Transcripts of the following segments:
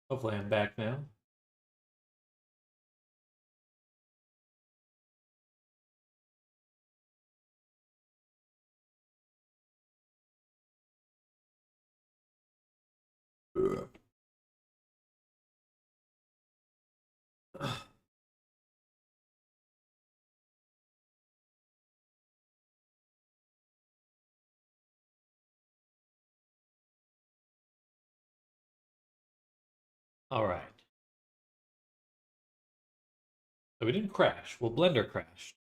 Hopefully I'm back now. All right. So we didn't crash. Well, Blender crashed.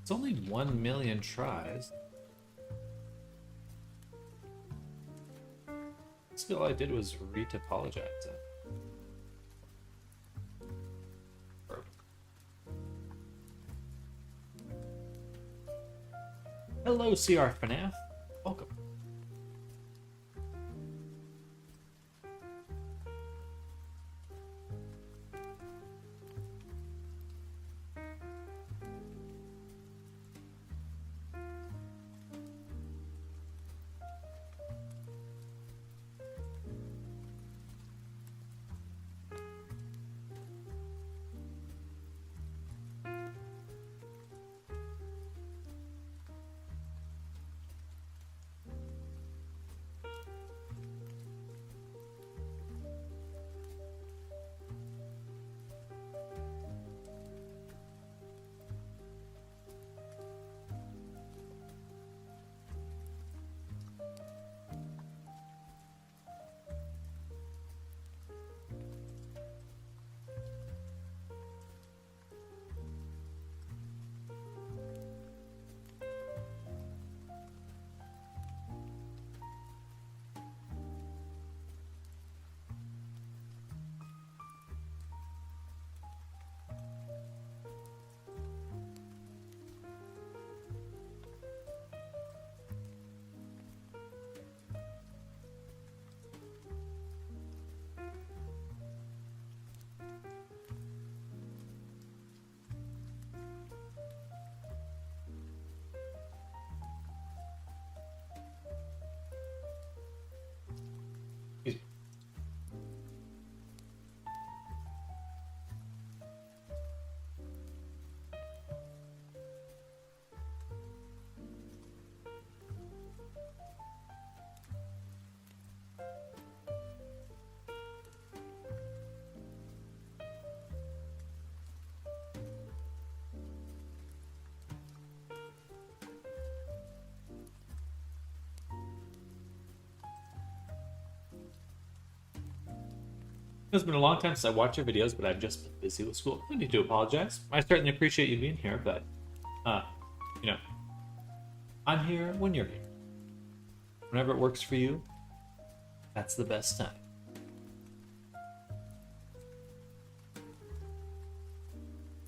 It's only 1 million tries. Basically, all I did was retopologize it. Hello, CR FNAF. Welcome. Excuse me. It's been a long time since I watched your videos, but I've just been busy with school. I need to apologize. I certainly appreciate you being here, but, uh, you know, I'm here when you're here. Whenever it works for you, that's the best time.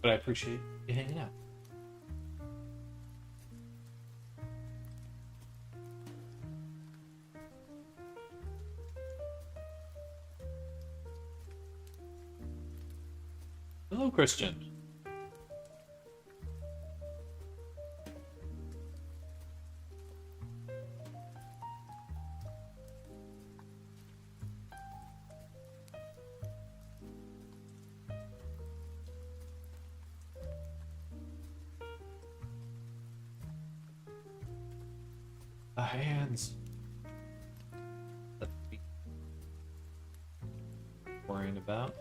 But I appreciate you hanging out. Hello, Christian. The hands. The feet. Worrying about.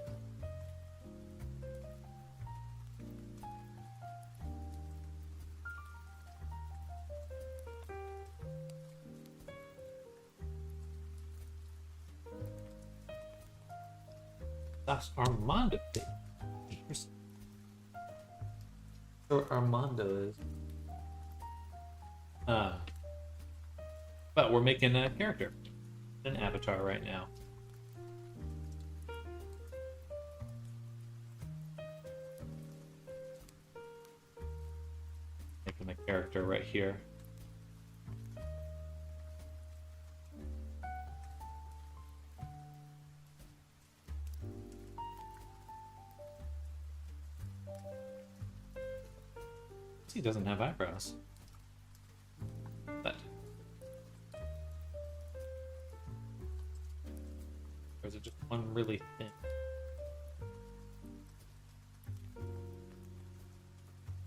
That's Armando. Interesting. Sure, Armando is. Uh, but we're making a character, an avatar right now. Making a character right here. He doesn't have eyebrows. But or is it just one really thin?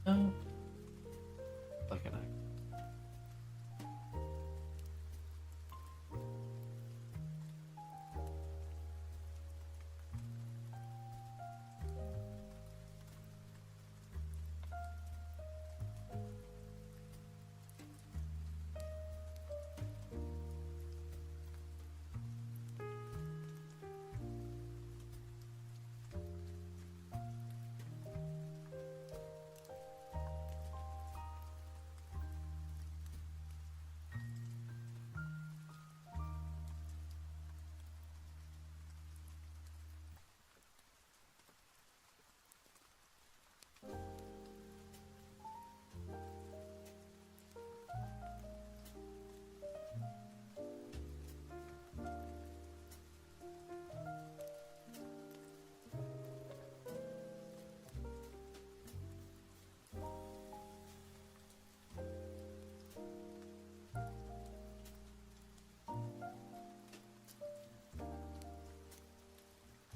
No. Like an eye.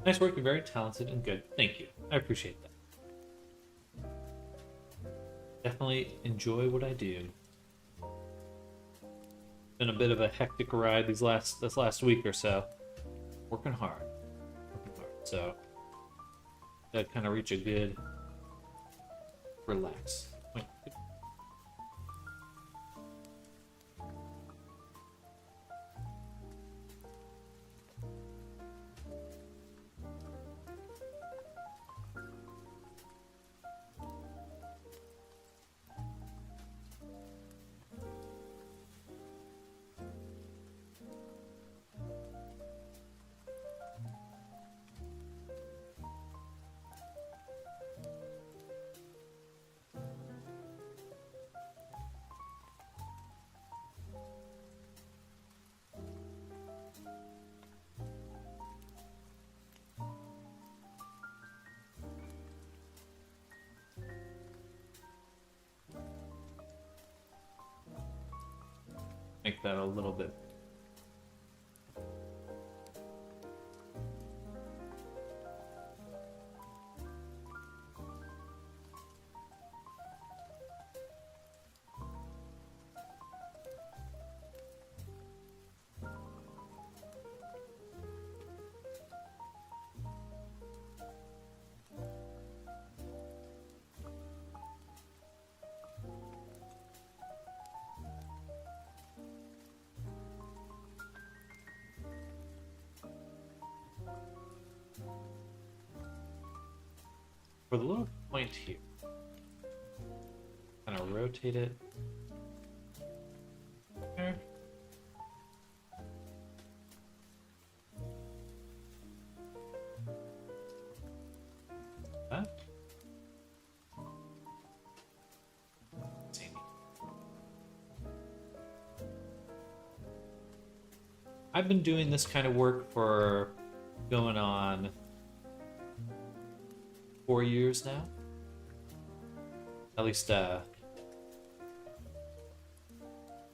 Nice work. You're very talented and good. Thank you. I appreciate that. Definitely enjoy what I do. Been a bit of a hectic ride this last week or so. Working hard. So that kind of reach a good relax. Wait. Make that a little bit. For the little point here, kind of rotate it there. That. I've been doing this kind of work for going on 4 years now. At least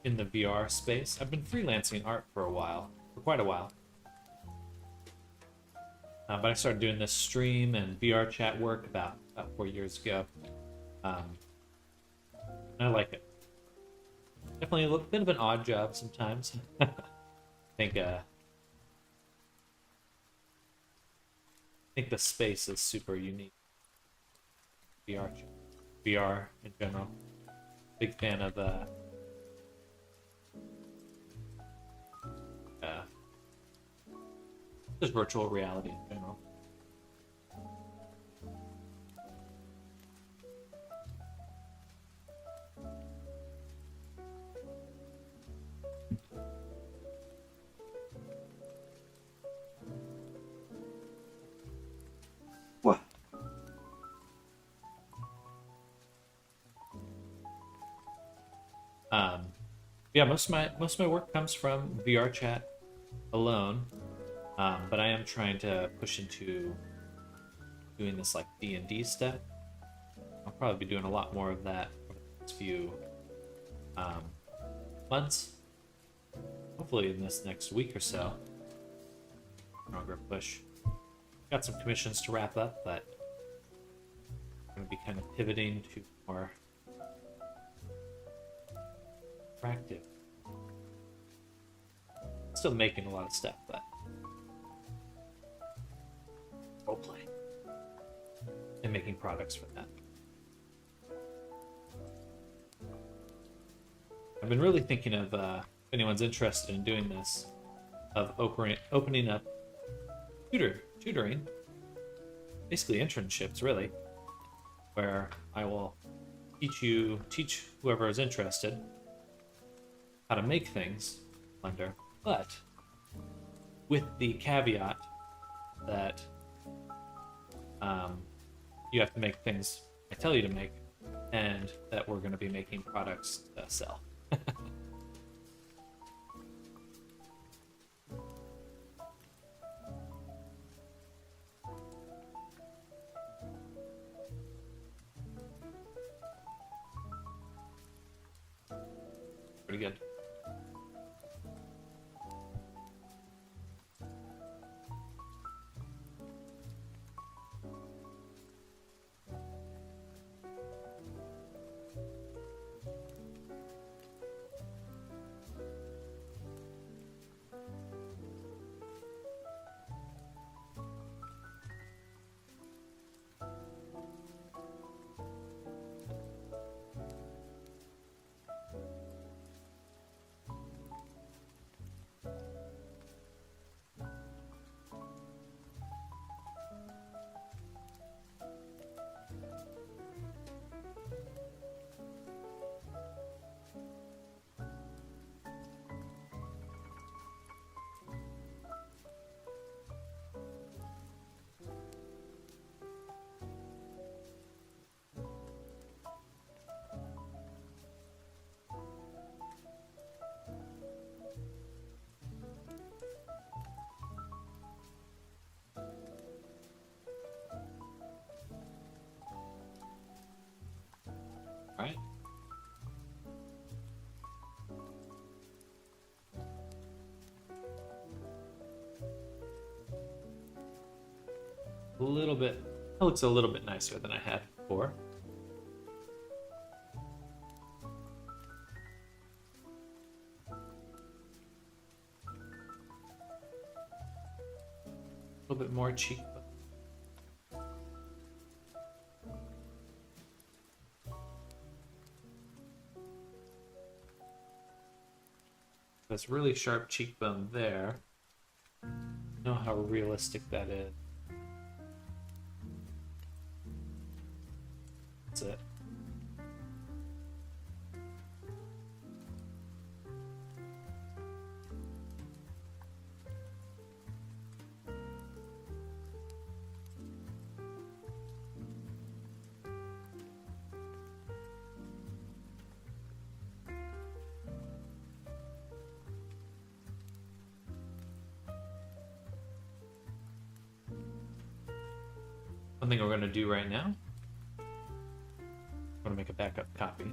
in the VR space. I've been freelancing art for quite a while. But I started doing this stream and VR chat work about 4 years ago. And I like it. Definitely a bit of an odd job sometimes. I think the space is super unique. VR in general. Big fan of just virtual reality in general. What? Yeah, most of my work comes from VR chat alone, but I am trying to push into doing this like D&D stuff. I'll probably be doing a lot more of that over the next few months. Hopefully in this next week or so. Stronger push. Got some commissions to wrap up, but I'm going to be kind of pivoting to more attractive. Still making a lot of stuff, but role play and making products for that. I've been really thinking of, if anyone's interested in doing this, of opening up tutoring, basically internships, really, where I will teach whoever is interested how to make things in Blender, but with the caveat that you have to make things I tell you to make, and that we're going to be making products to sell. Pretty good. All right. A little bit. That looks a little bit nicer than I had before. A little bit more cheekbone. That's really sharp cheekbone there. I don't know how realistic that is. That's it. One thing we're going to do right now, I'm going to make a backup copy.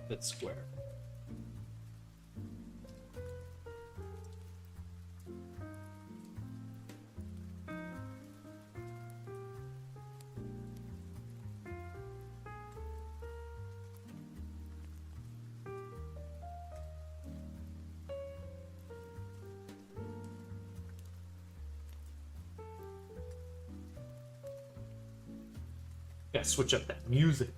Bit square. Gotta switch up that music.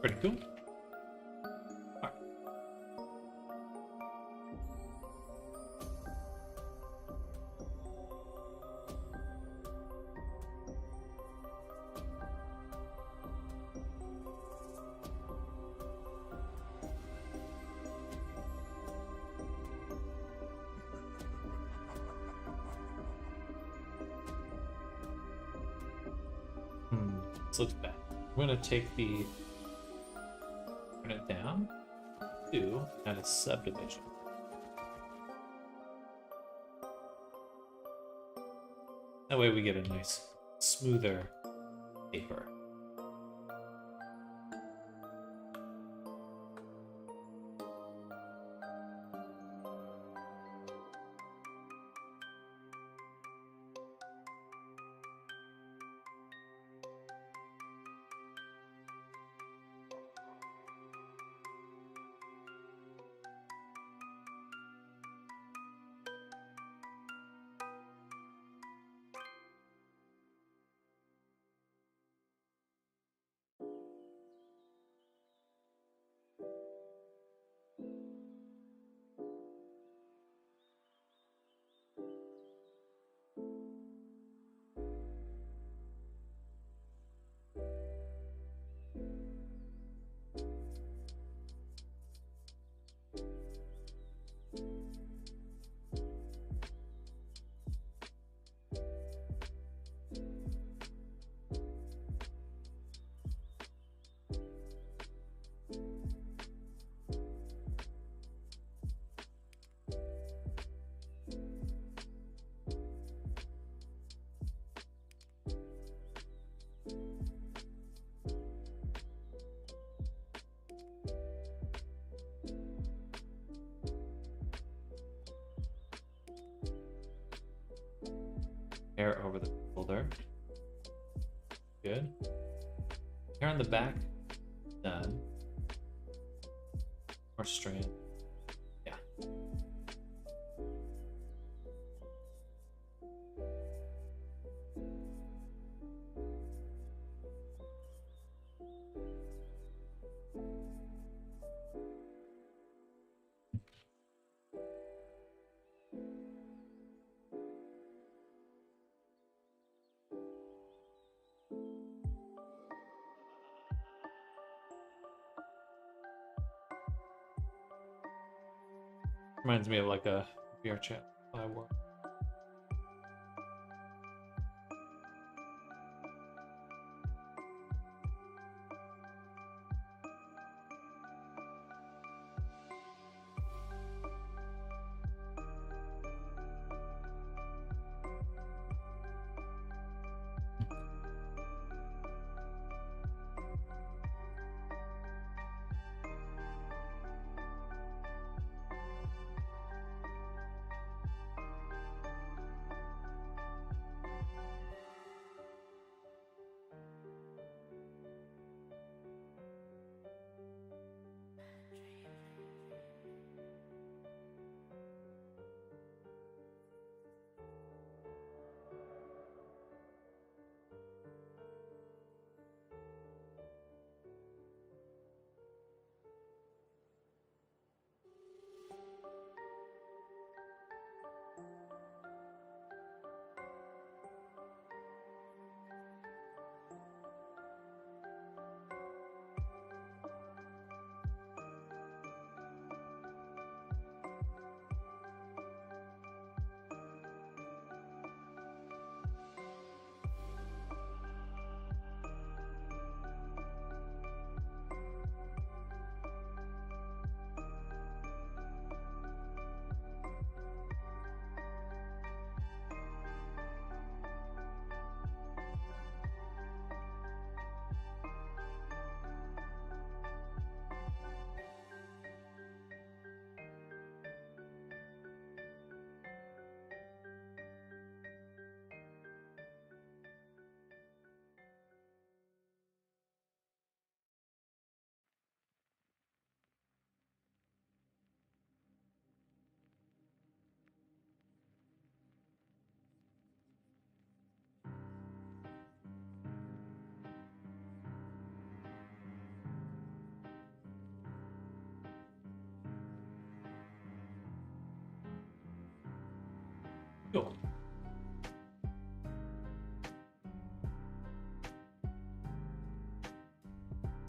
Pretty cool. Alright. This looks bad. I'm gonna take the turn it down to add a subdivision. That way we get a nice, smoother paper. Hair over the shoulder. Good. Hair on the back. Done. More strand. Yeah. Reminds me of like a VR chat I wore.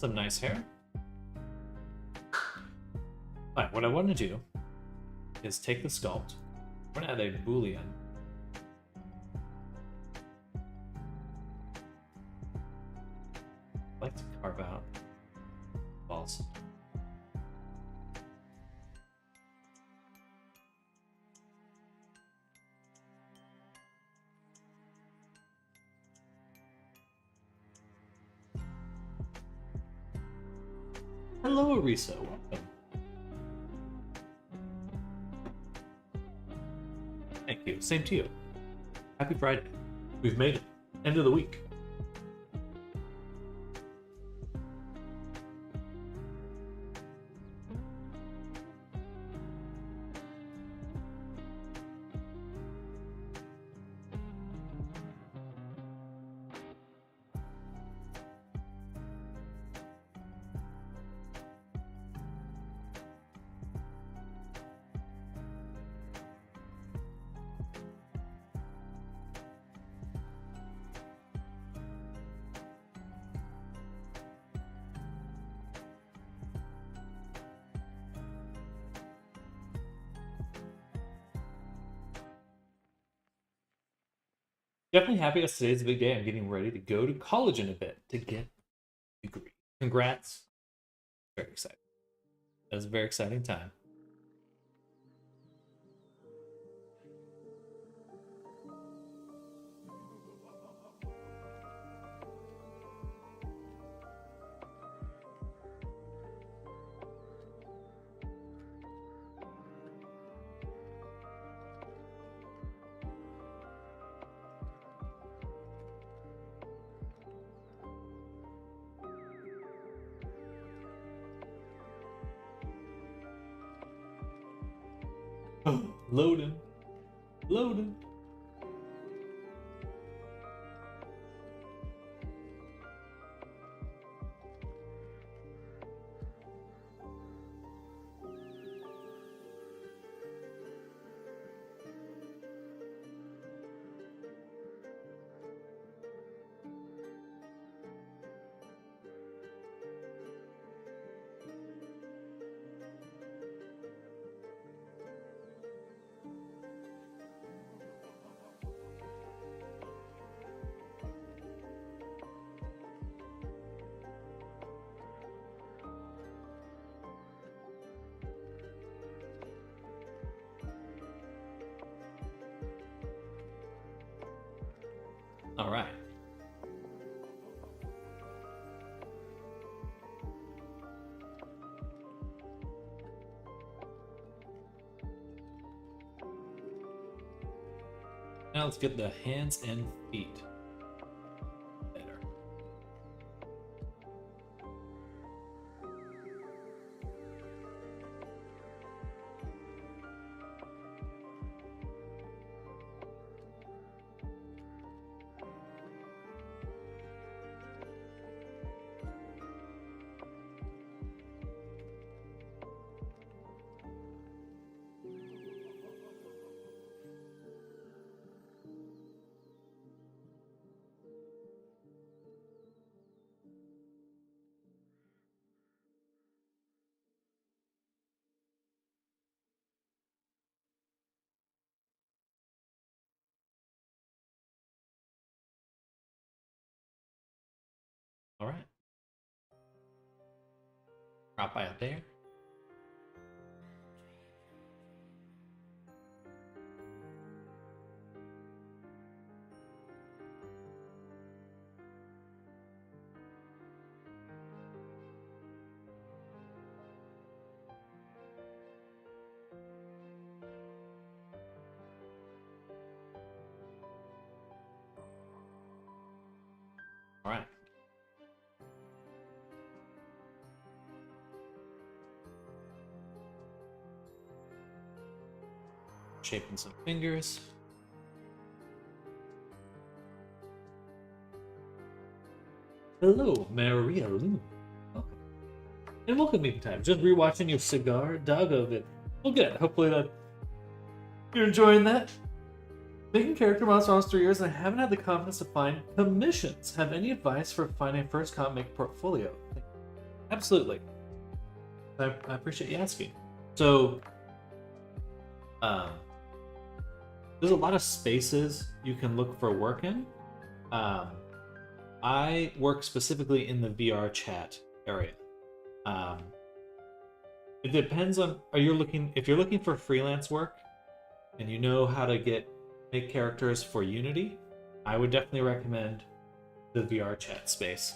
Some nice hair. Alright, what I want to do is take the sculpt. We're going to add a boolean. I like to carve out balls. Hello, Arisa. Welcome. Thank you. Same to you. Happy Friday. We've made it. End of the week. Definitely happy as today's a big day. I'm getting ready to go to college in a bit to get a degree. Congrats. Very exciting. That was a very exciting time. Loading. Loading. All right. Now let's get the hands and feet better. All right. Drop by out there. All right. Shaping some fingers. Hello, Maria Lou. Welcome. And welcome, Meeting Time. Just rewatching your cigar dog of it. Well, good. Hopefully that you're enjoying that. Making character models for almost 3 years, and I haven't had the confidence to find commissions. Have any advice for finding first comic portfolio? Absolutely. I appreciate you asking. So, um, there's a lot of spaces you can look for work in. Um, I work specifically in the VR chat area. Um, it depends on if you're looking for freelance work and you know how to make characters for Unity, I would definitely recommend the VR chat space.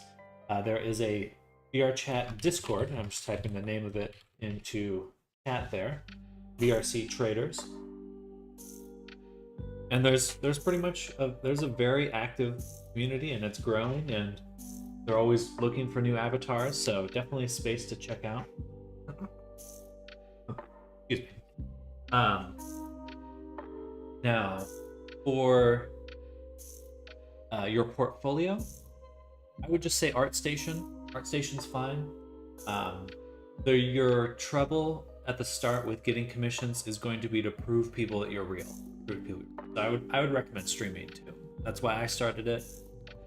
There is a VR chat Discord, and I'm just typing the name of it into chat there. VRC Traders. And there's pretty much there's a very active community, and it's growing, and they're always looking for new avatars, so definitely a space to check out. Excuse me. Now, for your portfolio, I would just say ArtStation. ArtStation's fine. Your trouble at the start with getting commissions is going to be to prove people that you're real. So I would recommend streaming too. That's why I started it,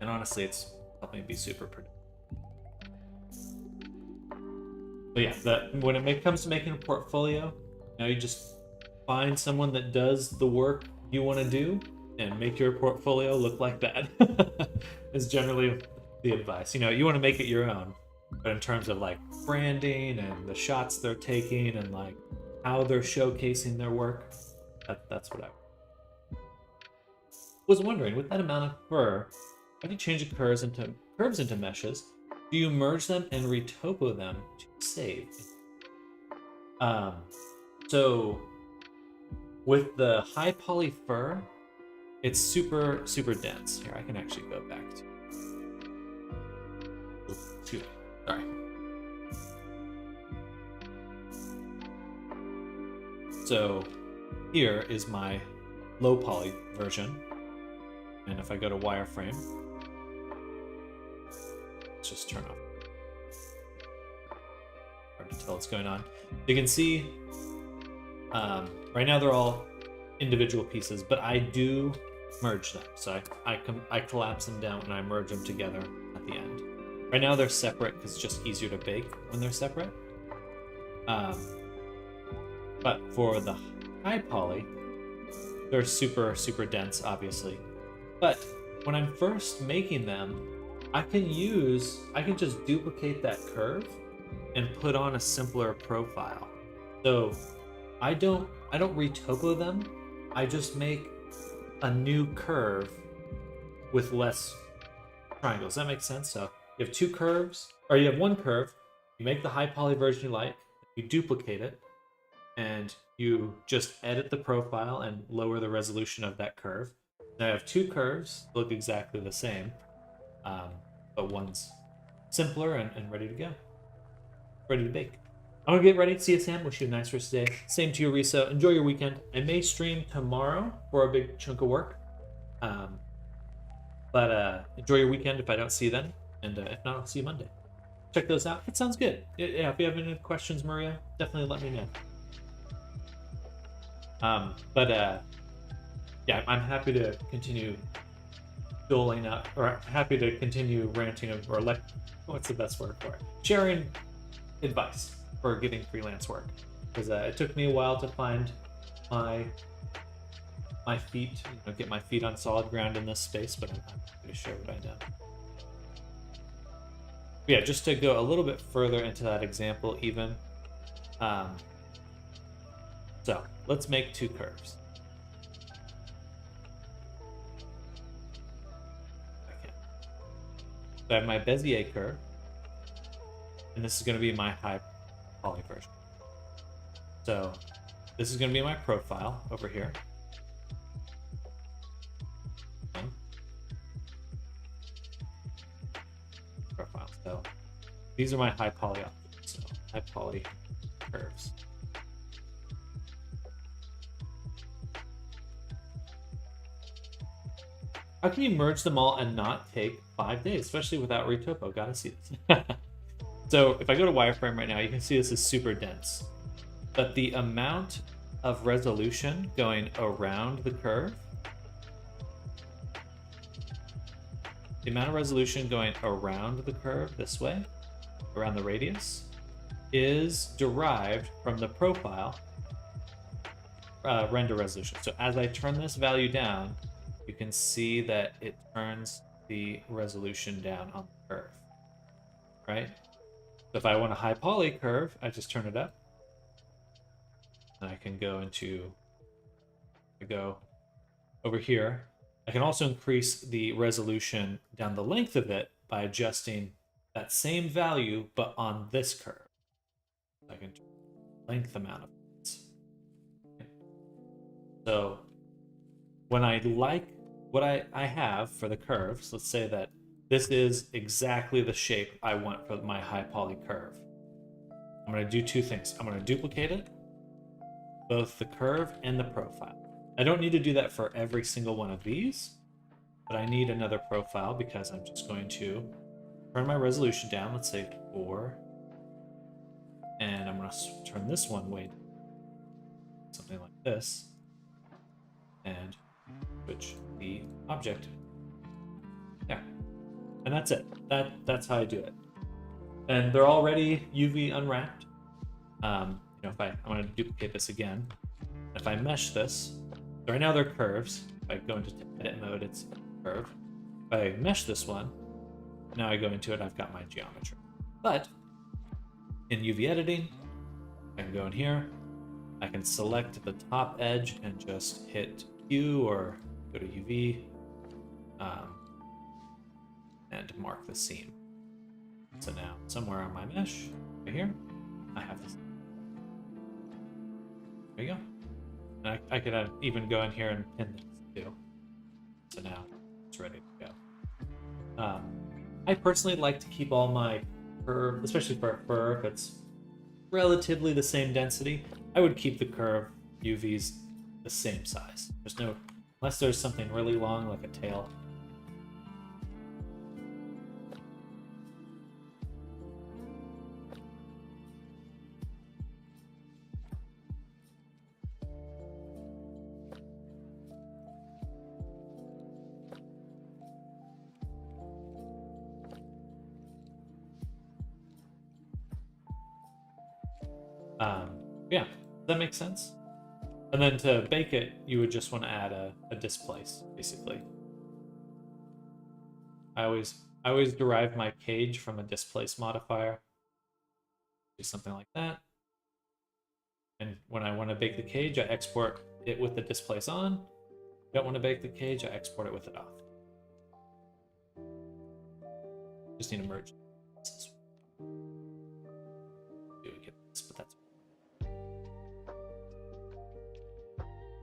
and honestly, it's helped me be super productive. But yeah, when it comes to making a portfolio, you just find someone that does the work you want to do and make your portfolio look like that. Is generally the advice. You want to make it your own, but in terms of like branding and the shots they're taking and like how they're showcasing their work, that's what I was wondering. With that amount of fur, how do you change the curves into meshes? Do you merge them and retopo them to save? So with the high poly fur, it's super, super dense. Here, I can actually go back to... Excuse me. Sorry. So here is my low poly version. And if I go to wireframe, let's just turn off. Hard to tell what's going on. You can see right now they're all individual pieces, but I do merge them. So I collapse them down and I merge them together at the end. Right now they're separate because it's just easier to bake when they're separate. But for the high poly, they're super, super dense, obviously. But when I'm first making them, I can just duplicate that curve and put on a simpler profile. So I don't retopo them. I just make a new curve with less triangles. That makes sense. So you have two curves, or you have one curve. You make the high poly version you like. You duplicate it, and you just edit the profile and lower the resolution of that curve. Now I have two curves, look exactly the same, but one's simpler and ready to go. Ready to bake. I'm gonna get ready. See you, Sam. Wish you a nice rest of the day. Same to you, Risa. Enjoy your weekend. I may stream tomorrow for a big chunk of work. But enjoy your weekend if I don't see you then. And if not, I'll see you Monday. Check those out. It sounds good. Yeah, if you have any questions, Maria, definitely let me know. Yeah, I'm happy to continue doling out, or happy to continue ranting, or what's the best word for it? Sharing advice for getting freelance work. Because it took me a while to find my feet, get my feet on solid ground in this space, but I'm happy to share what I know. But yeah, just to go a little bit further into that example even. So let's make two curves. So I have my Bezier curve, and this is going to be my high poly version. So this is going to be my profile over here. Profile. So these are my high poly objects. So high poly curves. How can you merge them all and not take 5 days, especially without retopo? Gotta see this. So if I go to wireframe right now, you can see this is super dense. But the amount of resolution going around the curve, this way around the radius is derived from the profile render resolution. So as I turn this value down, you can see that it turns the resolution down on the curve, right? So if I want a high poly curve, I just turn it up. And I can go over here. I can also increase the resolution down the length of it by adjusting that same value, but on this curve. I can length amount of it. So when I like what I have for the curves, let's say that this is exactly the shape I want for my high poly curve. I'm going to do two things. I'm going to duplicate it, both the curve and the profile. I don't need to do that for every single one of these, but I need another profile because I'm just going to turn my resolution down, let's say 4, and I'm going to turn this one way down, something like this, and switch the object. There. And that's it. That's how I do it. And they're already UV unwrapped. If I'm going to duplicate this again. If I mesh this, so right now they're curves. If I go into edit mode, it's curve. If I mesh this one, now I go into it, I've got my geometry. But in UV editing, I can go in here, I can select the top edge and just hit Q or go to UV and mark the seam. So now somewhere on my mesh, right here, I have this. There you go. And I could even go in here and pin this too. So now it's ready to go. I personally like to keep all my curve, especially for a fur, if it's relatively the same density, I would keep the curve UVs the same size. Unless there's something really long like a tail. Yeah, does that make sense? And then to bake it, you would just want to add a displace, basically. I always derive my cage from a displace modifier. Do something like that. And when I want to bake the cage, I export it with the displace on. If I don't want to bake the cage, I export it with it off. Just need to merge this. Do we get this? But that's.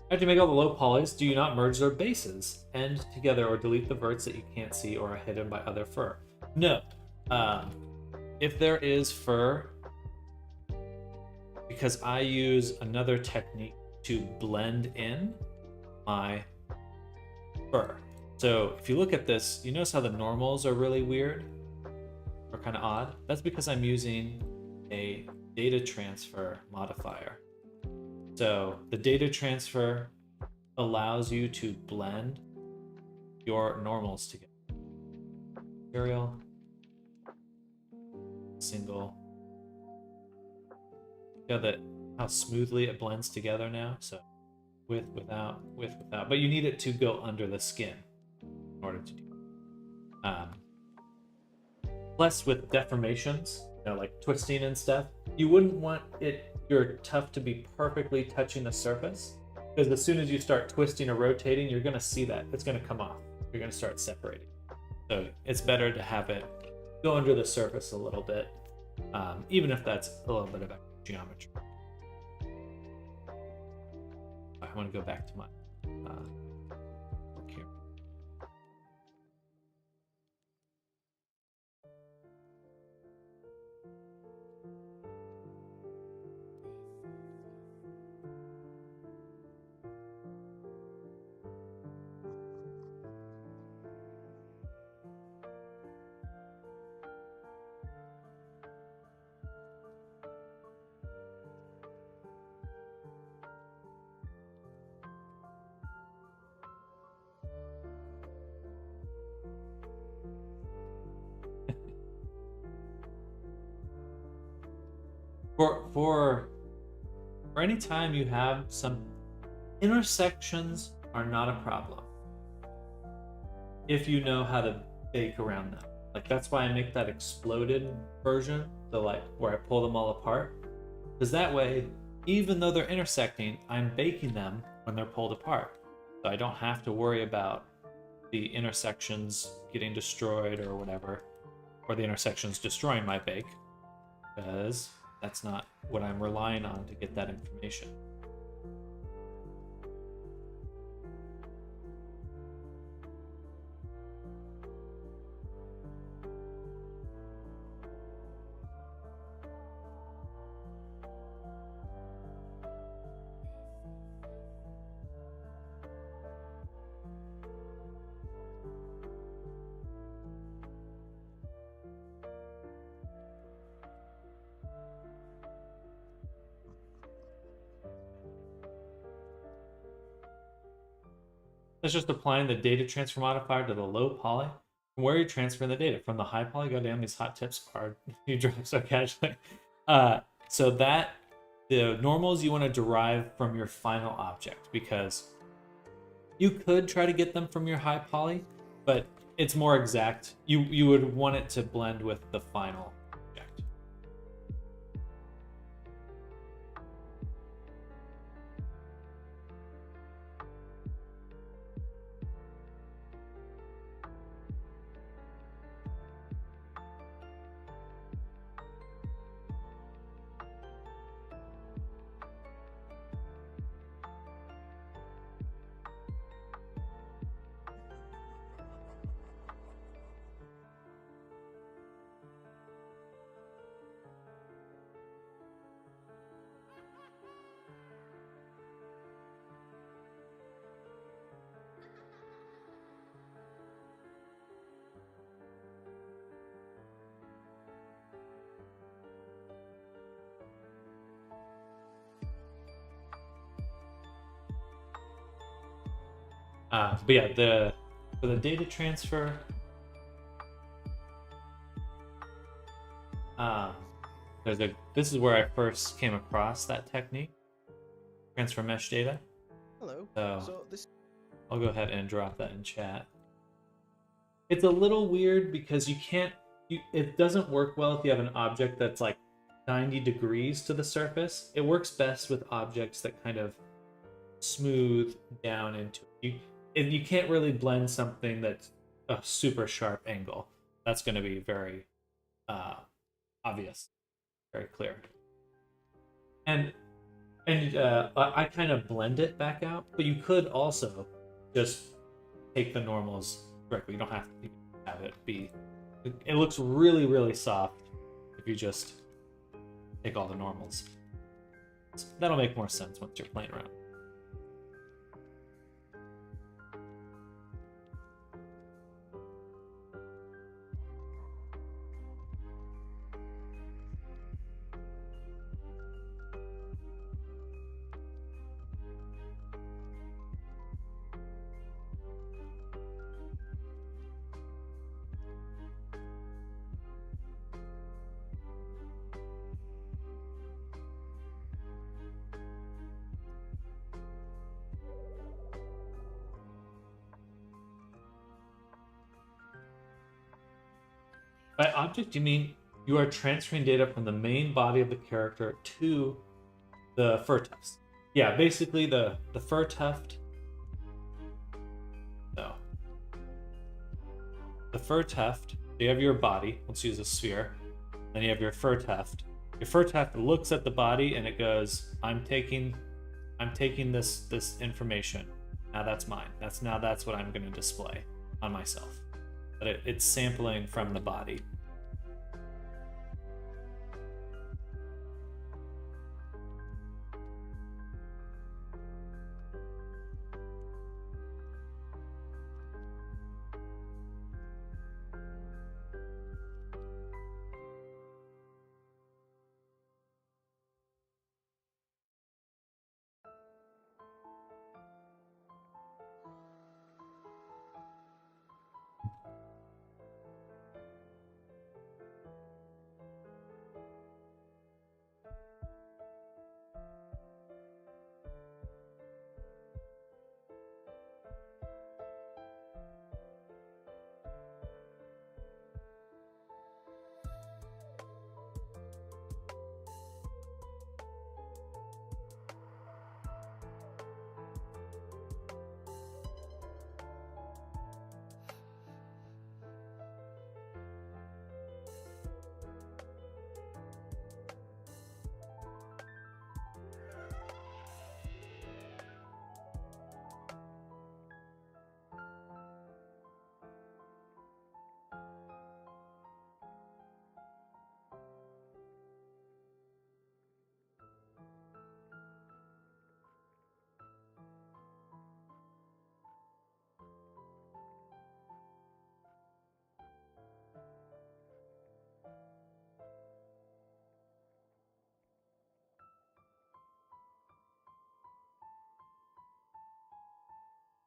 After you make all the low polys, do you not merge their bases end together or delete the verts that you can't see or are hidden by other fur? No. If there is fur, because I use another technique to blend in my fur. So if you look at this, you notice how the normals are really weird or kind of odd? That's because I'm using a data transfer modifier. So the data transfer allows you to blend your normals together. Material, single. You know how smoothly it blends together now. So with, without. But you need it to go under the skin in order to do it. Plus with deformations, like twisting and stuff, you wouldn't want your tuft to be perfectly touching the surface, because as soon as you start twisting or rotating, you're going to see that it's going to come off. You're going to start separating. So it's better to have it go under the surface a little bit, even if that's a little bit of geometry. I want to go back to my work here. For any time you have some intersections are not a problem if you know how to bake around them. Like that's why I make that exploded version, so like where I pull them all apart. Because that way, even though they're intersecting, I'm baking them when they're pulled apart. So I don't have to worry about the intersections getting destroyed or whatever, or the intersections destroying my bake, because that's not what I'm relying on to get that information. That's just applying the data transfer modifier to the low poly. From where are you transferring the data? From the high poly? Goddamn, these hot tips are you drive so casually. So that the normals you want to derive from your final object, because you could try to get them from your high poly, but it's more exact. You would want it to blend with the final object. But yeah, for the data transfer, um, this is where I first came across that technique, transfer mesh data. Hello. So I'll go ahead and drop that in chat. It's a little weird because it doesn't work well if you have an object that's like 90 degrees to the surface. It works best with objects that kind of smooth down into you can't really blend something that's a super sharp angle. That's going to be very obvious, very clear. And I kind of blend it back out, but you could also just take the normals directly. You don't have to have it be. It looks really, really soft if you just take all the normals. So that'll make more sense once you're playing around. By object, you mean you are transferring data from the main body of the character to the fur tufts. Yeah, basically the fur tuft. So the fur tuft, you have your body. Let's use a sphere. Then you have your fur tuft. Your fur tuft looks at the body and it goes, I'm taking this information. Now that's mine. That's what I'm going to display on myself. But it's sampling from the body.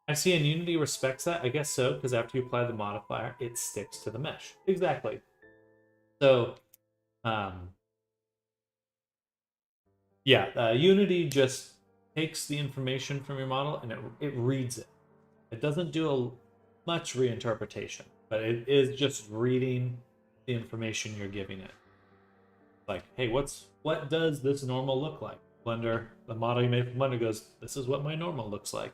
I see in Unity respects that. I guess so, because after you apply the modifier, it sticks to the mesh. Exactly. So, um, yeah, Unity just takes the information from your model and it reads it. It doesn't do much reinterpretation, but it is just reading the information you're giving it. Like, hey, what does this normal look like? Blender, the model you made from Blender goes, this is what my normal looks like.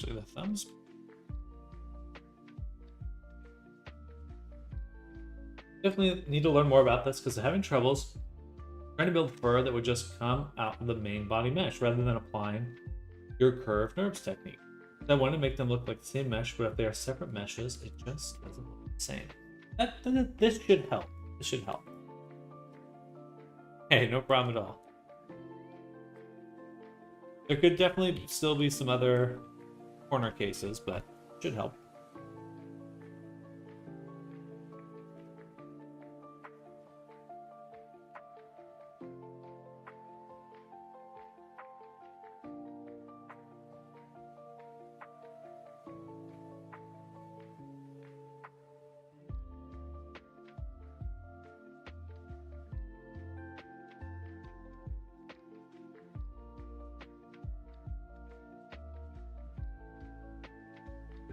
Actually, the thumbs. Definitely need to learn more about this because I'm having troubles trying to build fur that would just come out of the main body mesh rather than applying your curved NURBS technique. I want to make them look like the same mesh, but if they are separate meshes, it just doesn't look the same. This should help. This should help. Hey, no problem at all. There could definitely still be some other corner cases, but it should help.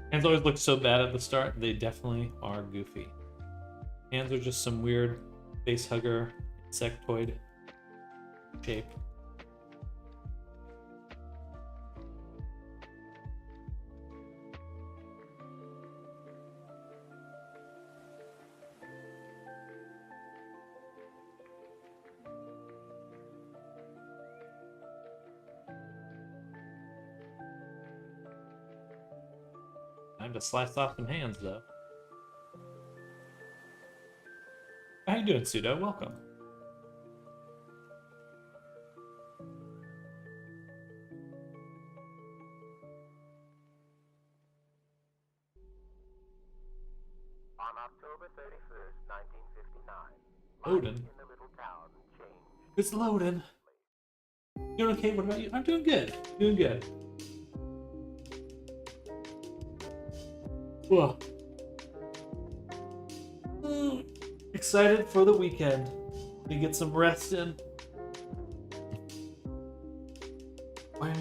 Hands always look so bad at the start. They definitely are goofy. Hands are just some weird face hugger insectoid shape. Time to slice off some hands, though. How you doing, Pseudo? Welcome. On October 31st, 1959, Loading. in the little town changed. It's loading. Doing okay? What about you? I'm doing good. Doing good. Whoa. Excited for the weekend. To get some rest in. Wow.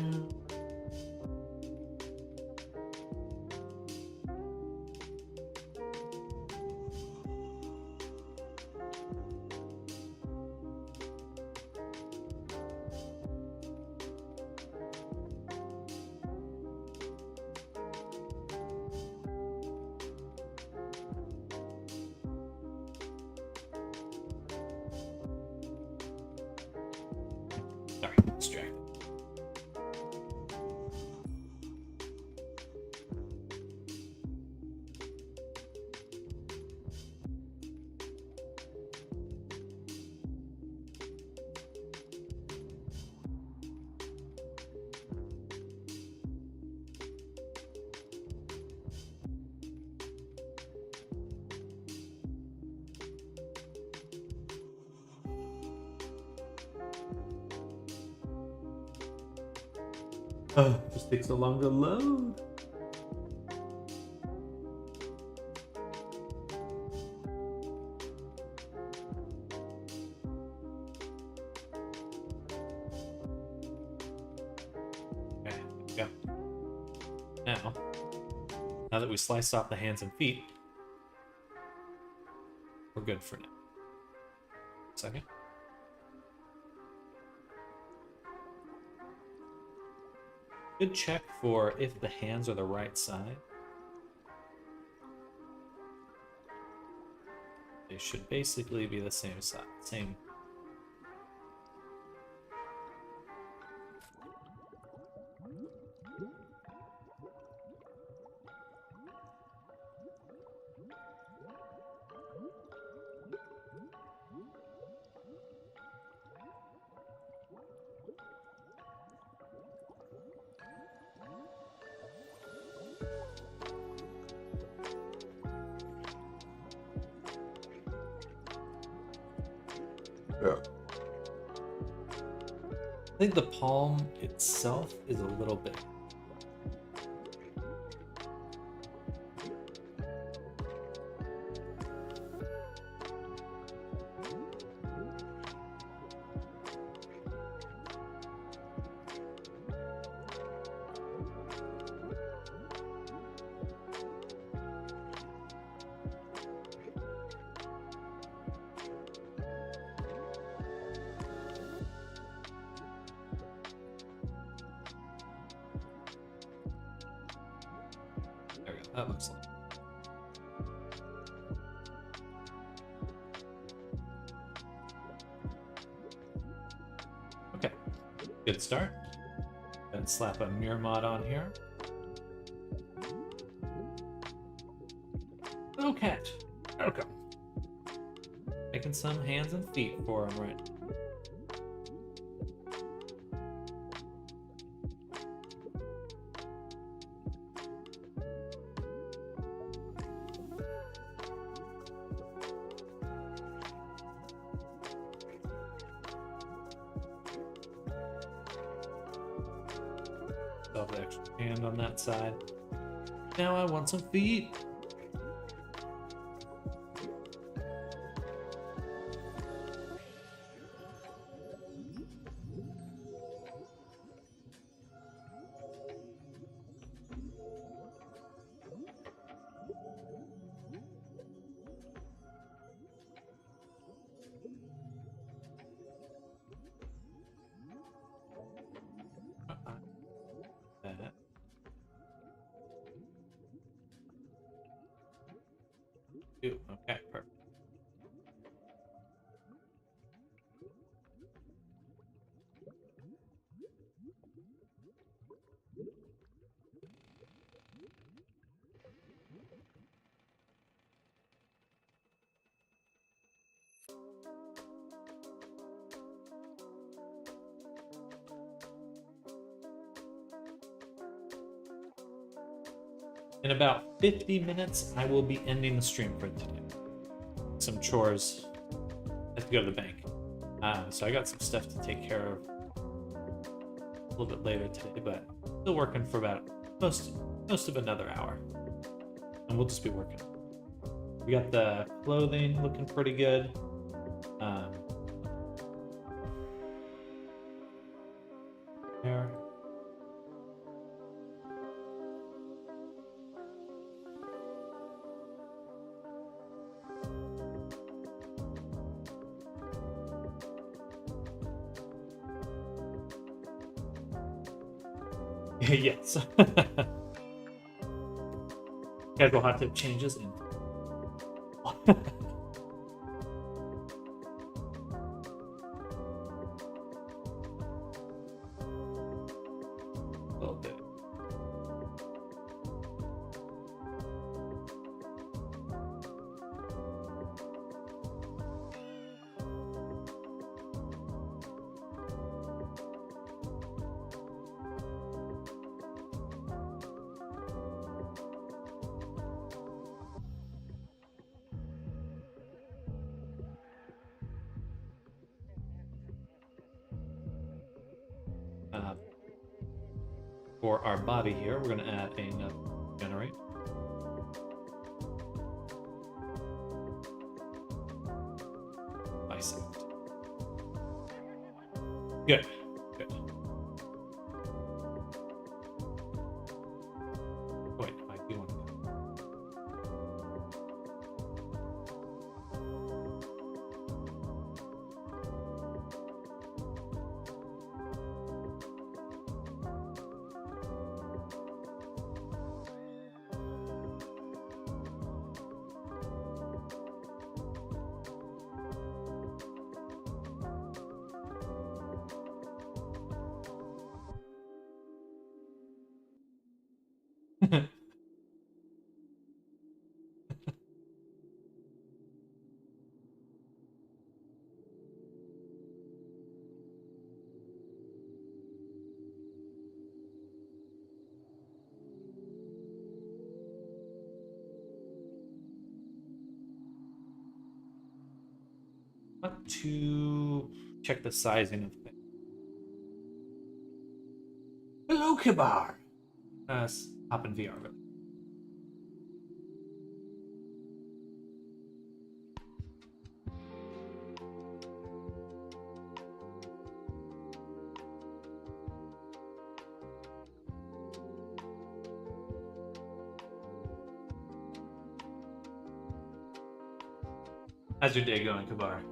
Oh, just takes so long to load. Okay, there we go. Now that we sliced off the hands and feet, we're good for now. Second. Good check for if the hands are the right side. They should basically be the same side, same. Yeah. I think the palm itself is a little big. There we go. That looks like. Okay. Good start. Then slap a mirror mod on here. Okay. Okay. Making some hands and feet for him right. Still have the extra hand on that side. Now I want some feet. That. Ooh, okay, perfect. In about 50 minutes, I will be ending the stream for today. Some chores. I have to go to the bank. So I got some stuff to take care of a little bit later today, but still working for about most of another hour. And we'll just be working. We got the clothing looking pretty good. There. Yes. Casual hot tip changes in. Little bit. for our body here, we're going to add another generate. Bisect. Good. Good. Wait, I do want to. Want to check the sizing of things. Hello, Kibar. Hop in VR. Really. How's your day going, Kibar?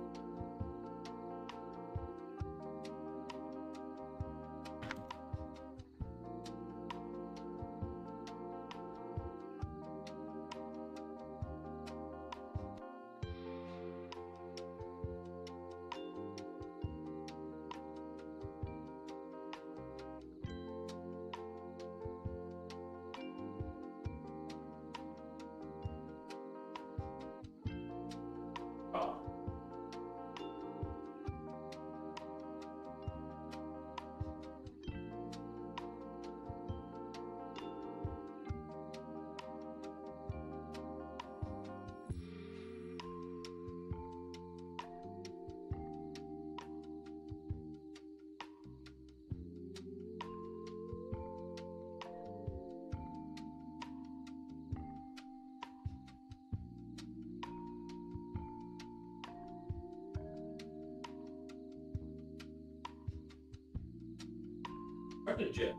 Hard to judge.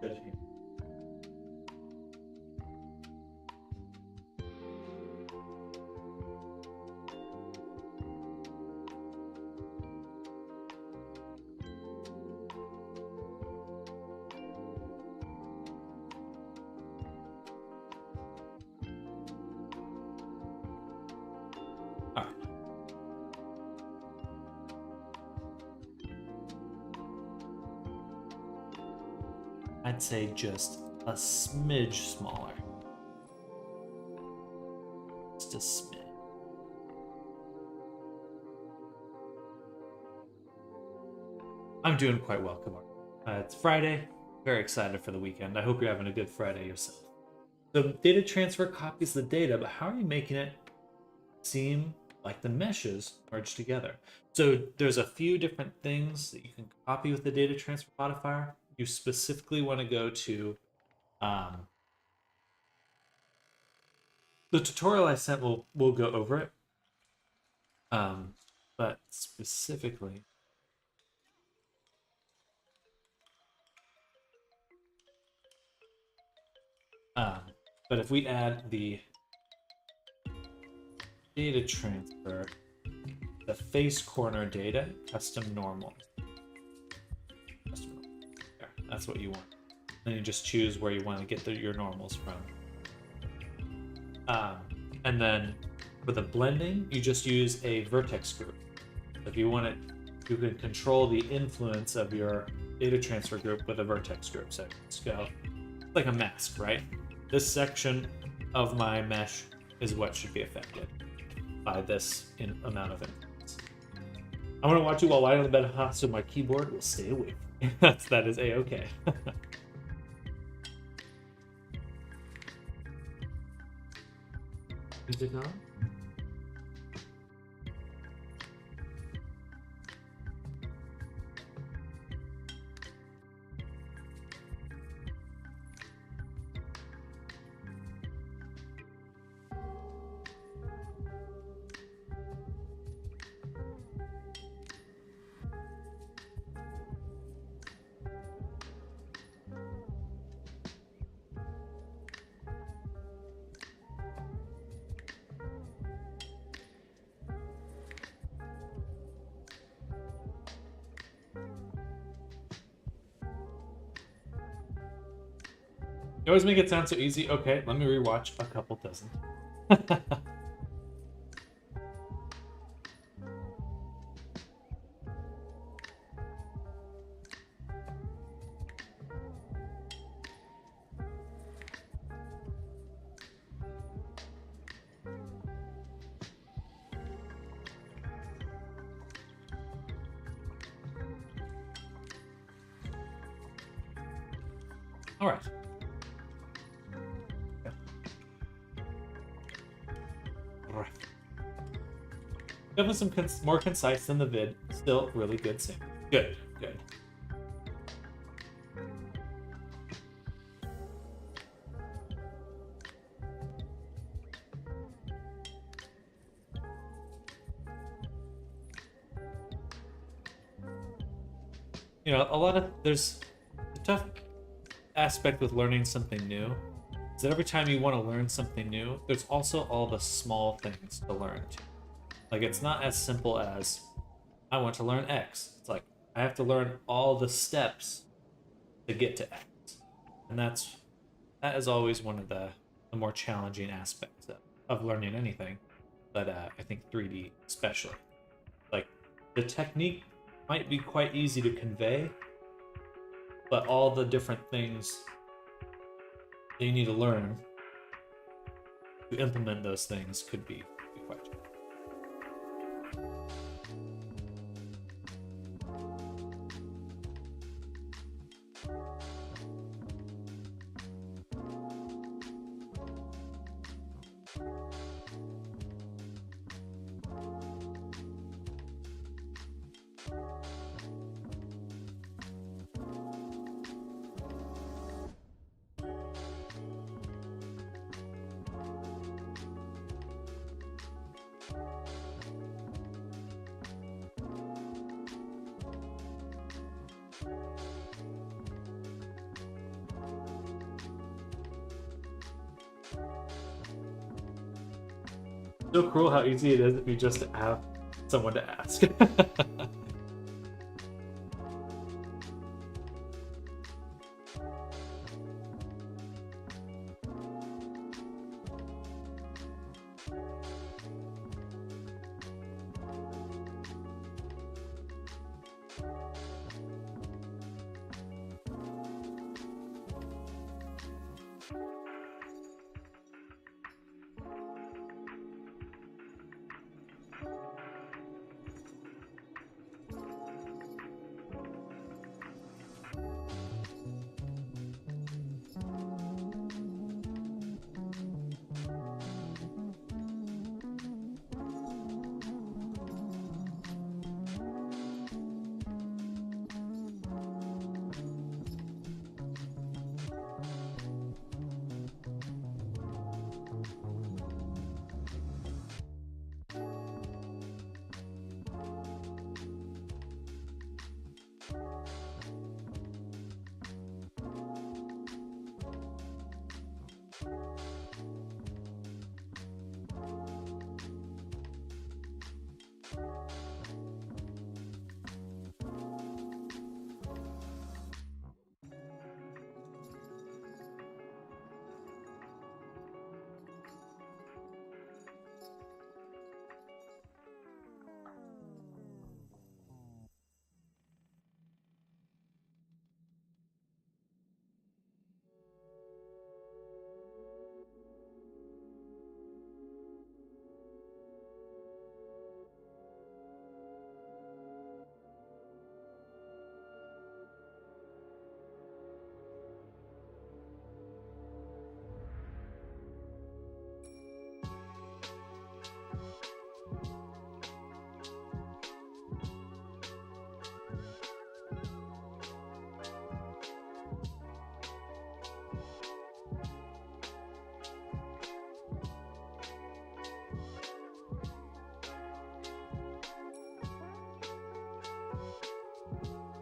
Judge him. All right. I'd say just a smidge smaller. Just a smidge. I'm doing quite well, Kamar. It's Friday. Very excited for the weekend. I hope you're having a good Friday yourself. So data transfer copies the data, but how are you making it seem like the meshes merge together? So there's a few different things that you can copy with the data transfer modifier. You specifically want to go to the tutorial I sent. We'll go over it, but specifically, but if we add the data transfer, the face corner data, custom normals. There, that's what you want. Then you just choose where you want to get your normals from. And then for the blending, you just use a vertex group. If you want it, you can control the influence of your data transfer group with a vertex group. So let's go like a mask, right? This section of my mesh is what should be affected by this amount of influence. I want to watch you while lying on the bed, so my keyboard will stay awake. That is a-okay. Music on? You always make it sound so easy. Okay, let me rewatch a couple dozen. All right. All right. Definitely some more concise than the vid. Still really good singing. Good, good. You know, there's a tough aspect with learning something new is that every time you want to learn something new, there's also all the small things to learn too. Like it's not as simple as I want to learn X. It's like I have to learn all the steps to get to X. And that is always one of the more challenging aspects of learning anything, but I think 3D especially. Like the technique might be quite easy to convey, but all the different things that you need to learn to implement those things could be quite challenging. So cruel how easy it is if you just have someone to ask.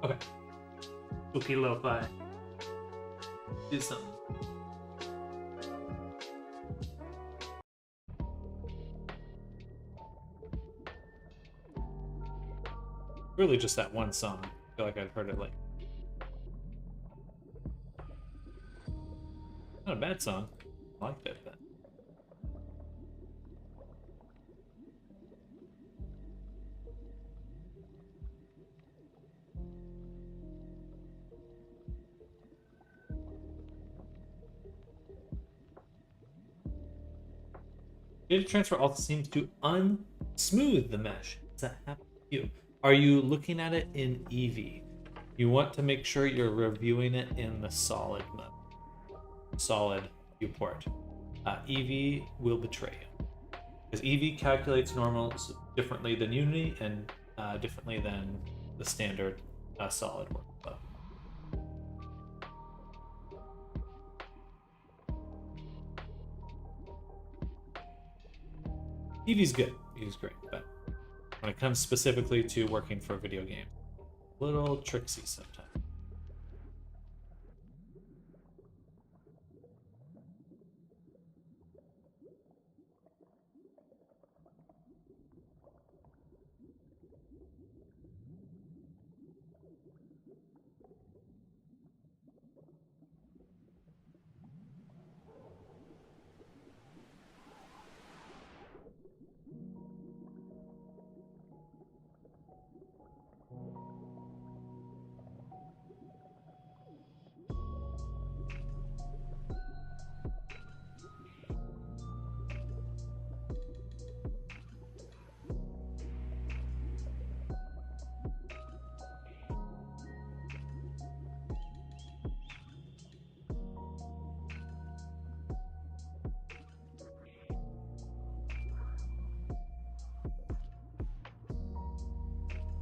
Okay. Spooky lo-fi. Do something. Really just that one song. I feel like I've heard it like Not a bad song. I liked it, but data transfer also seems to unsmooth the mesh. Does that happen to you? Are you looking at it in Eevee? You want to make sure you're reviewing it in the solid mode, solid viewport. Eevee will betray you because Eevee calculates normals differently than Unity and differently than the standard solid workflow. Eevee's good. Eevee's great, but when it comes specifically to working for a video game, a little tricksy sometimes.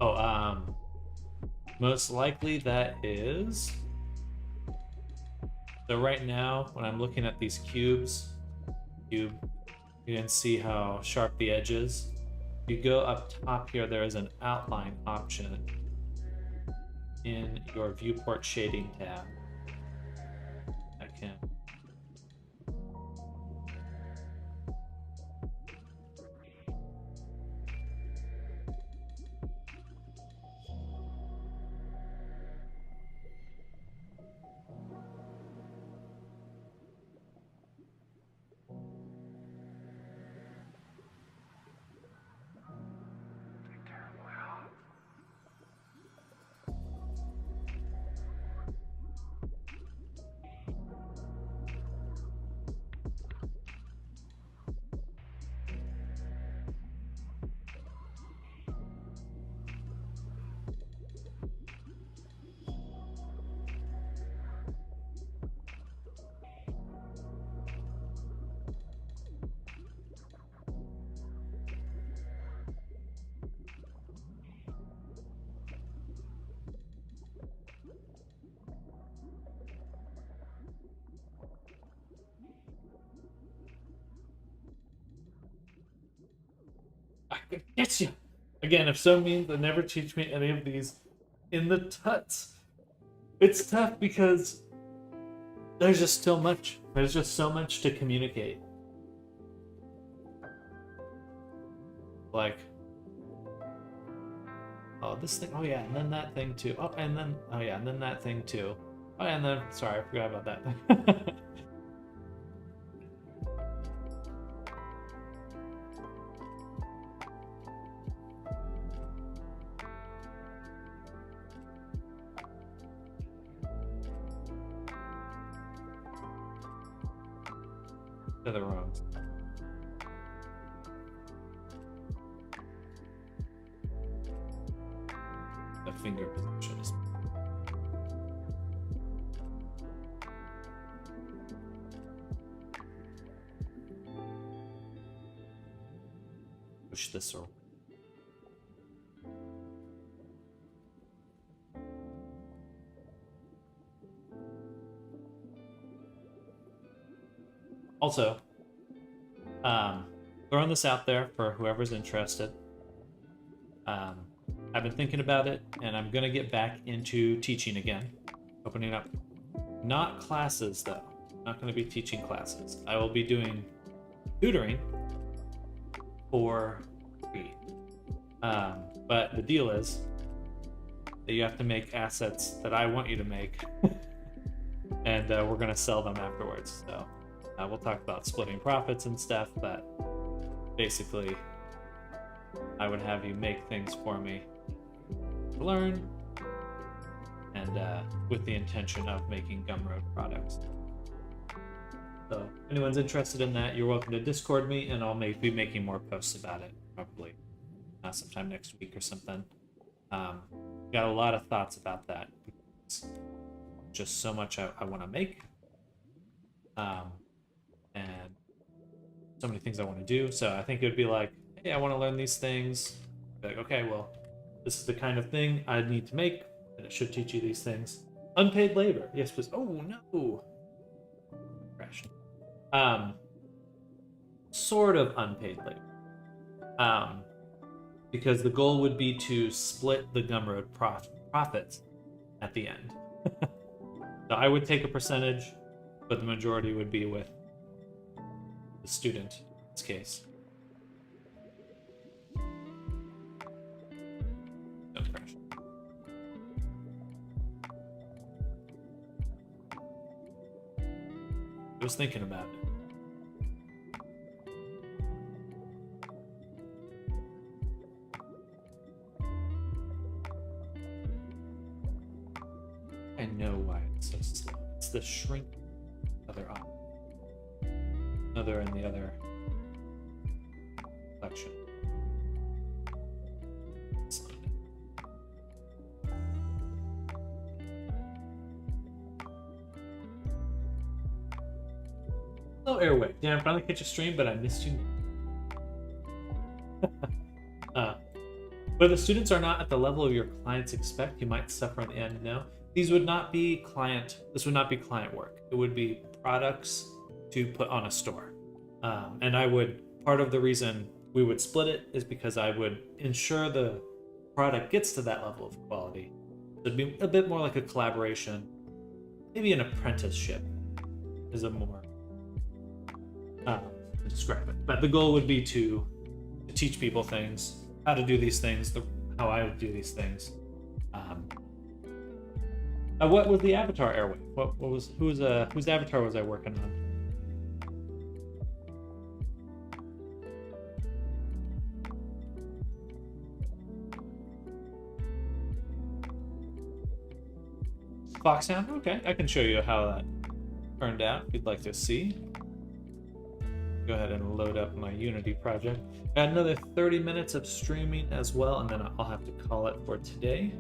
Oh, most likely that is. So right now, when I'm looking at these cubes, you can see how sharp the edge is. You go up top here, there is an outline option in your viewport shading tab. I can get you. Again, if so means they never teach me any of these in the tuts. It's tough because there's just so much. There's just so much to communicate. Like, oh, this thing. Oh, yeah, and then that thing too. Oh, and then, oh, yeah, and then that thing too. Oh, and then, sorry, I forgot about that thing. To the wrong. The finger position is. Push this around. Also, throwing this out there for whoever's interested. I've been thinking about it, and I'm gonna get back into teaching again, opening up. Not classes though. Not gonna be teaching classes. I will be doing tutoring for free. But the deal is that you have to make assets that I want you to make. and we're gonna sell them afterwards. So we'll talk about splitting profits and stuff, but basically, I would have you make things for me to learn, and with the intention of making Gumroad products. So if anyone's interested in that, you're welcome to Discord me, and I'll be making more posts about it, probably sometime next week or something. Got a lot of thoughts about that. It's just so much I want to make, and so many things I want to do. So I think it would be like, hey, I want to learn these things. Be like, okay, well, this is the kind of thing I need to make, and it should teach you these things. Unpaid labor. Yes, please. Oh, no. Crash. Sort of unpaid labor. Because the goal would be to split the Gumroad profits at the end. So I would take a percentage, but the majority would be with the student in this case. Don't crash. I was thinking about it. I know why it's so slow. It's the shrink other op. Another in the other section. Hello, Airway. Yeah, I finally catch a stream, but I missed you. But the students are not at the level your clients expect, you might suffer in the end. No, these would not be client. This would not be client work. It would be products to put on a store. And I would. Part of the reason we would split it is because I would ensure the product gets to that level of quality. It'd be a bit more like a collaboration, maybe an apprenticeship, is a more to describe it. But the goal would be to teach people things, how to do these things, how I would do these things. What was the avatar, Airway? Whose avatar was I working on? Foxhound? Okay, I can show you how that turned out if you'd like to see. Go ahead and load up my Unity project. Got another 30 minutes of streaming as well, and then I'll have to call it for today.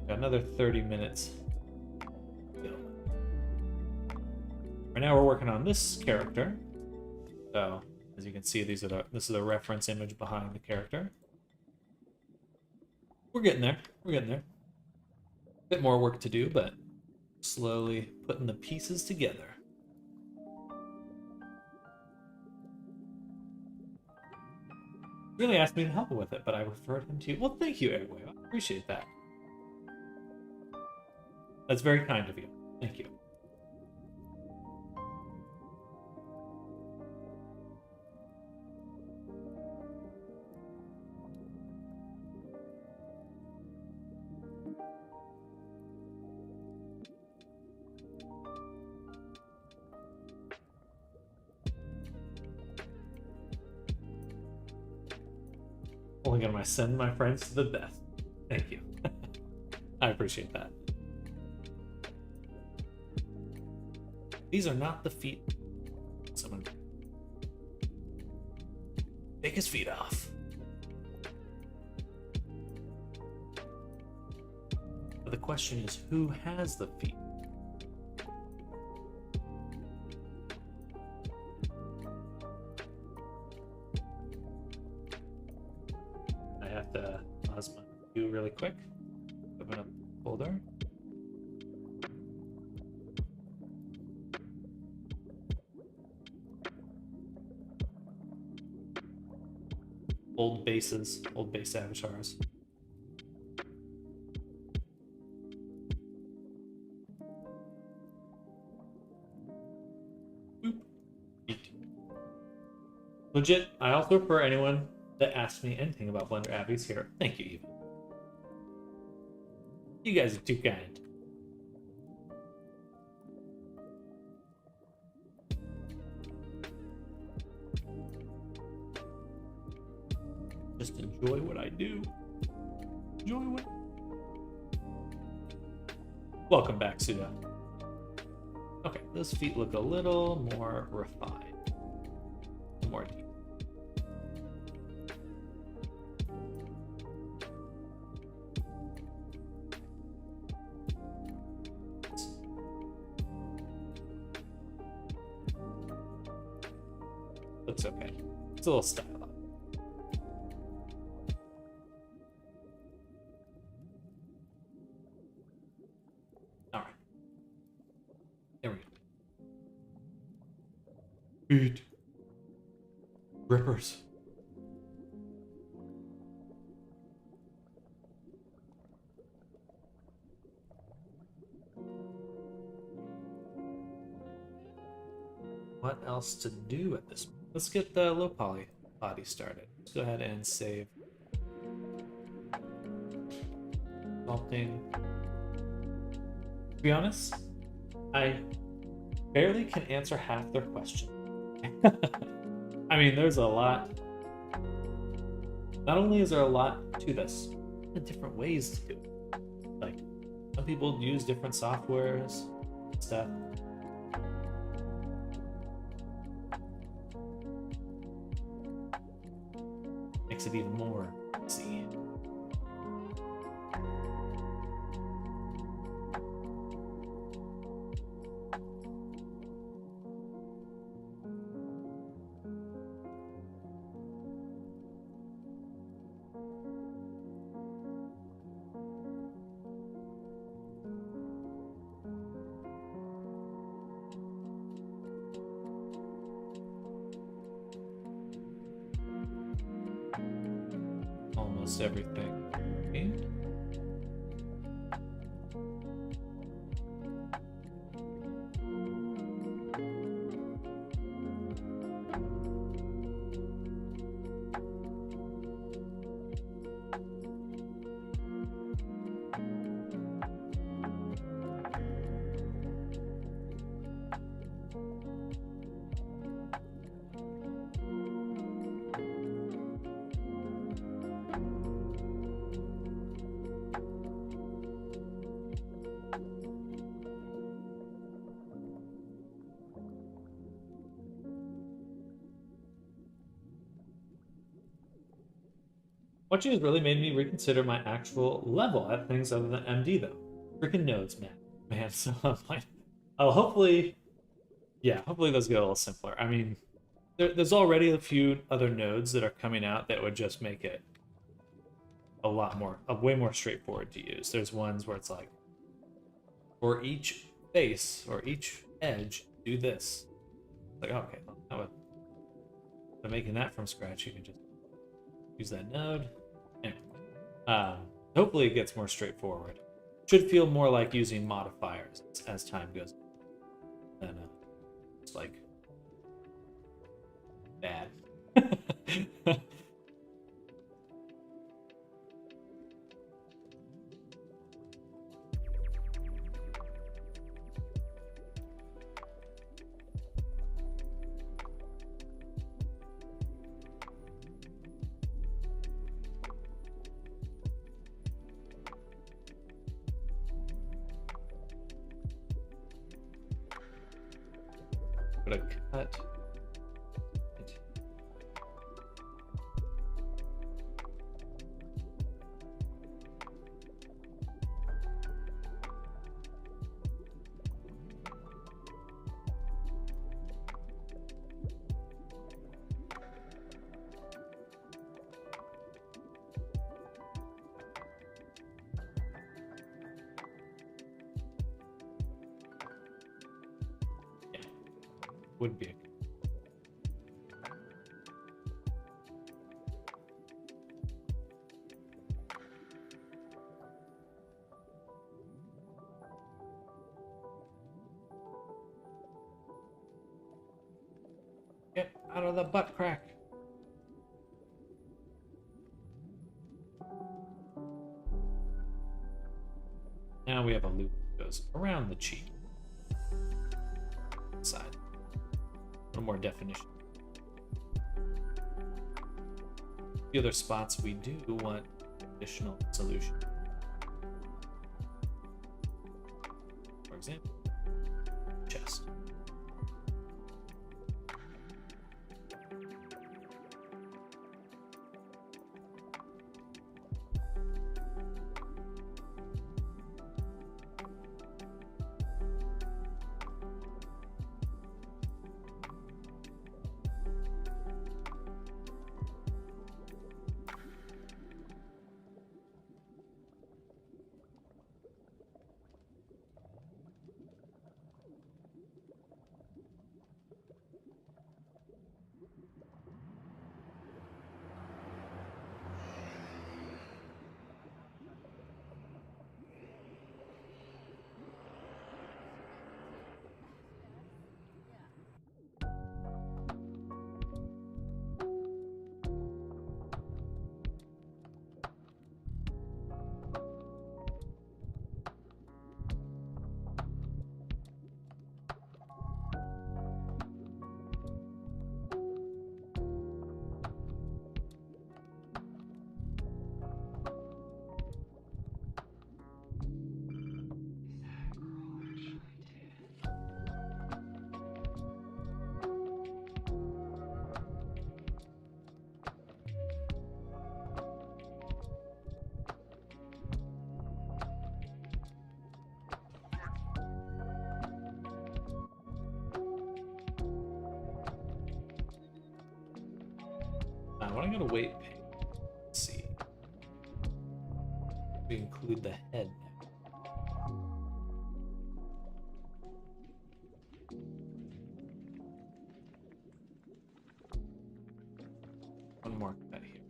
Got another 30 minutes. Right now we're working on this character. So, as you can see, this is a reference image behind the character. We're getting there. We're getting there. A bit more work to do, but slowly putting the pieces together. Really asked me to help with it, but I referred him to you. Well, thank you, Airway. I appreciate that. That's very kind of you. Thank you. Only gonna send my friends to the death. Thank you. I appreciate that. These are not the feet. Someone take his feet off. But the question is, who has the feet? I have to pause my view really quick. Open up the folder. Old bases, old base avatars. Legit, I also prefer anyone that asks me anything about Blender Abby's here. Thank you, Eva. You guys are too kind. Just enjoy what I do. Enjoy what. Welcome back, Suda. Okay, those feet look a little more refined. More deep. Looks okay. It's a little style up. Alright. There we go. Feet. Rippers. What else to do at this point? Let's get the low poly body started. Let's go ahead and save sculpting. To be honest, I barely can answer half their questions. I mean, there's a lot. Not only is there a lot to this, there are different ways to do it. Like, some people use different softwares, stuff. Makes it even more easy. Almost everything. Okay. Watching has really made me reconsider my actual level at things other than MD, though. Freaking nodes, man. Man, so I'm like, oh, hopefully, yeah, hopefully those get a little simpler. I mean, there's already a few other nodes that are coming out that would just make it a lot more, way more straightforward to use. There's ones where it's like, for each face or each edge, do this. Like, oh, okay, well, that would, by making that from scratch, you can just use that node. Anyway, hopefully it gets more straightforward. Should feel more like using modifiers as time goes on than it's like bad. Put a cut. Yeah, would be a get out of the butt crack. Now we have a loop that goes around the cheek side. A little more definition. few other spots we do want additional solution. For example, chest. What I'm gonna wait. Let's see. We include the head. One more cut here.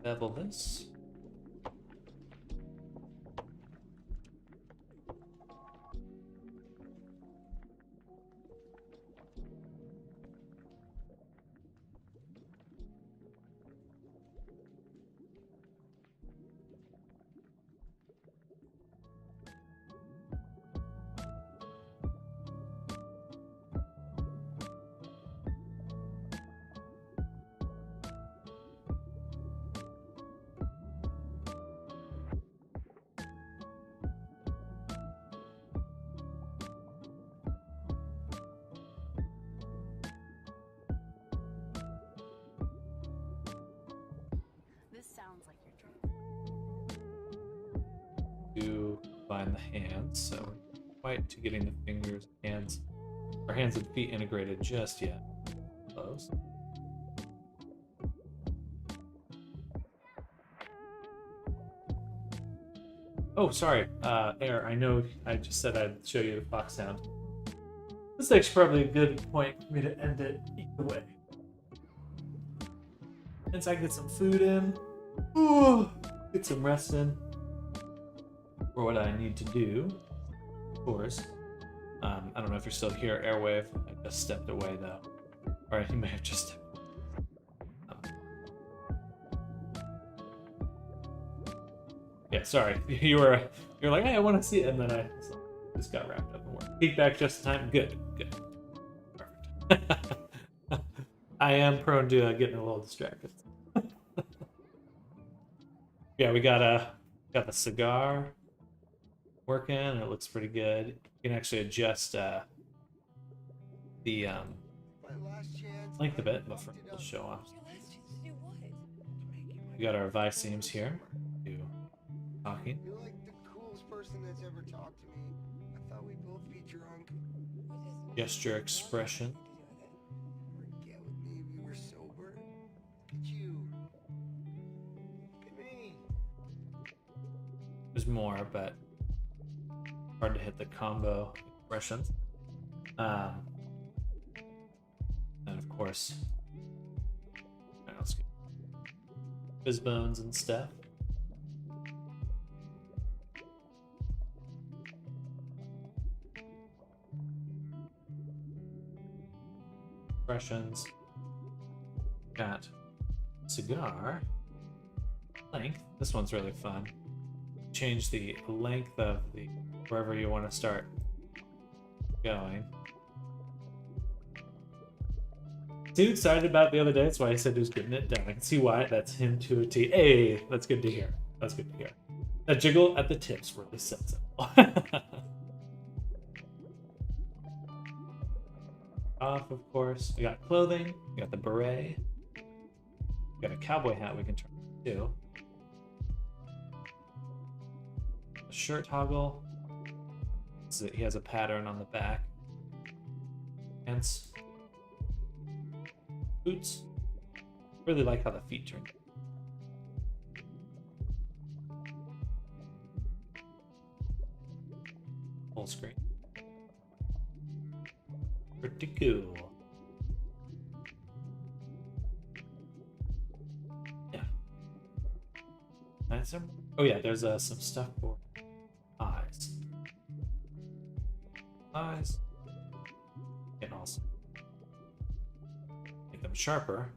Bevel this. To find the hands, so we're not quite to getting the fingers, hands, or hands and feet integrated just yet. Close. Oh, sorry, Air. I know I just said I'd show you the clock sound. This is actually probably a good point for me to end it either way. Once I get some food in, get some rest in. For what I need to do, of course. I don't know if you're still here, Airwave. I just stepped away though. Or you may have just. Yeah, sorry. You're like, hey, I want to see it, and then I just got wrapped up in work. Peek back just in time. Good. Perfect. I am prone to getting a little distracted. Yeah, we got the cigar working. It looks pretty good. You can actually adjust the length of it, but for we'll show off. We got our vice seams here. Do talking. You're like the coolest person that's ever talked to me. I thought we'd both be drunk. Gesture expression. Forget with me if we were sober. Look at you. Look at me. There's more, but hard to hit the combo expressions. And of course, what else? Fizz bones and stuff. expressions. Got cigar length. This one's really fun. Change the length of the wherever you want to start going. Too excited about it the other day. That's why I said he was getting it done. I can see why. That's him to a T. Hey, that's good to hear. That's good to hear. That jiggle at the tips really sets it. Off, of course. We got clothing. We got the beret. We got a cowboy hat we can turn to. A shirt toggle. So he has a pattern on the back. Pants. Boots. Really like how the feet turn. Full screen. Pretty cool. Yeah. Nice. Oh yeah, there's some stuff for eyes. Eyes. And also make them sharper.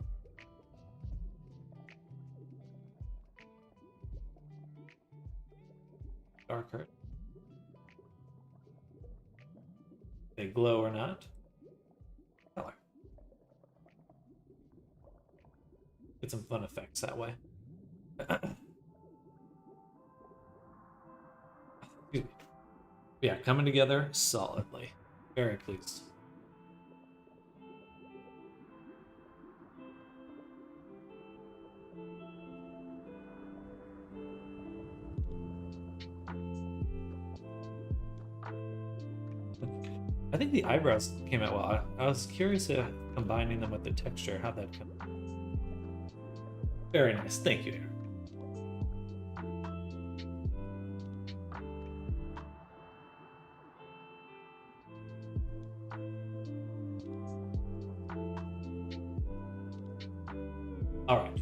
Darker. They glow or not. Color. Get some fun effects that way. Excuse me. Yeah, coming together solidly. Very pleased. I think the eyebrows came out well. I was curious if combining them with the texture, how that come. Very nice. Thank you, Aaron. All right.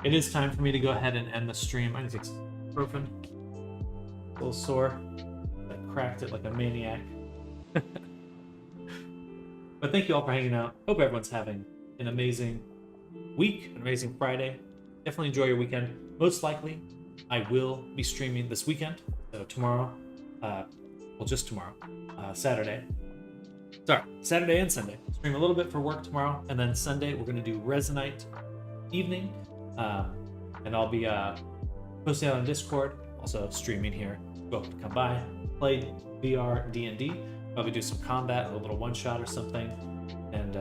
It is time for me to go ahead and end the stream. I need to take some ibuprofen. A little sore. I cracked it like a maniac. But thank you all for hanging out. Hope everyone's having an amazing week, an amazing Friday. Definitely enjoy your weekend. Most likely, I will be streaming this weekend. So tomorrow, well, just tomorrow, Saturday. Sorry, Saturday and Sunday. Stream a little bit for work tomorrow, and then Sunday we're going to do Resonite evening, and I'll be posting out on Discord, also streaming here. Welcome to come by, play VR D&D. Probably do some combat, a little one-shot or something, and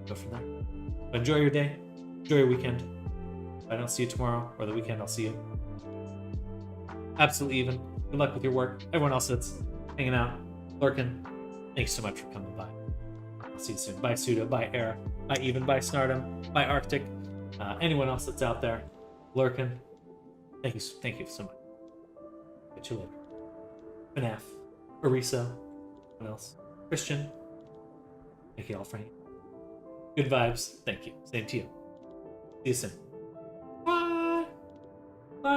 go from there. But enjoy your day. Enjoy your weekend. If I don't see you tomorrow or the weekend, I'll see you. Absolutely even. Good luck with your work. Everyone else that's hanging out, lurking, thanks so much for coming by. I'll see you soon. Bye, Suda. Bye, Era. Bye, Even. Bye, Snardom. Bye, Arctic. Anyone else that's out there lurking, thank you so much. Catch you later. FNAF. Arisa. Else? Christian. Thank you all for hanging. Good vibes. Thank you. Same to you. See you soon. Bye. Bye.